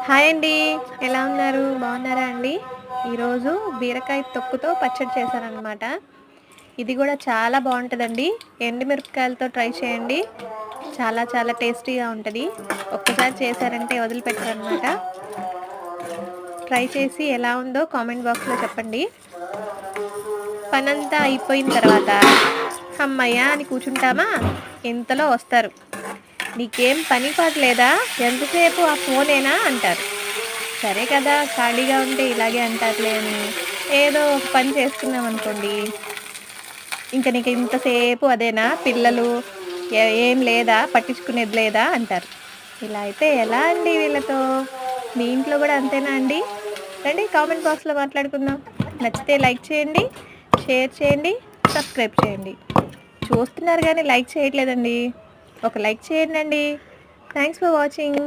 Hi అండి. ఎలా ఉన్నారు? బాగున్నారా అండి? ఈరోజు బీరకాయ తొక్కుతో పచ్చడి చేశాననమాట. ఇది గూడా చాలా బావుంటదండి. ఎండుమిరపకాయలతో ట్రై చేయండి. చాలా చాలా టేస్టీగా ఉంటది. ఒక్కసారి చేశారంటే వదిలిపెట్టరనమాట. ట్రై చేసి ఎలా ఉందో కామెంట్ బాక్స్‌లో చెప్పండి. పనంతా అయిపోయిన తర్వాత హమ్మయ్య! అని కూర్చుంటామా, ఇంతలో వస్తారు. "నీకేం పని పాట లేదా? ఎంతసేపు ఆ ఫోనేనా?" అంటారు. సరే కదా! ఖాళీగా ఉంటే ఇలాగే అంటారులే అని ఏదో ఒక పని చేసుకున్నామనుకోండి, ఇంక నీకు ఇంతసేపు అదేనా? పిల్లలు ఏం లేదా? పట్టించుకునేది లేదా? అంటారు. ఇలా అయితే ఎలా అండి వీళ్ళతో? మీ ఇంట్లో గూడా అంతేనా అండి? రండి కామెంట్ బాక్స్‌లో మాట్లాడుకుందాం. నచ్చితే లైక్ చేయండి, షేర్ చేయండి, సబ్స్క్రైబ్ చేయండి. చూస్తున్నారు గానీ లైక్ చేయట్లేదండి. ఒక లైక్ చేయండండి. Thanks for watching.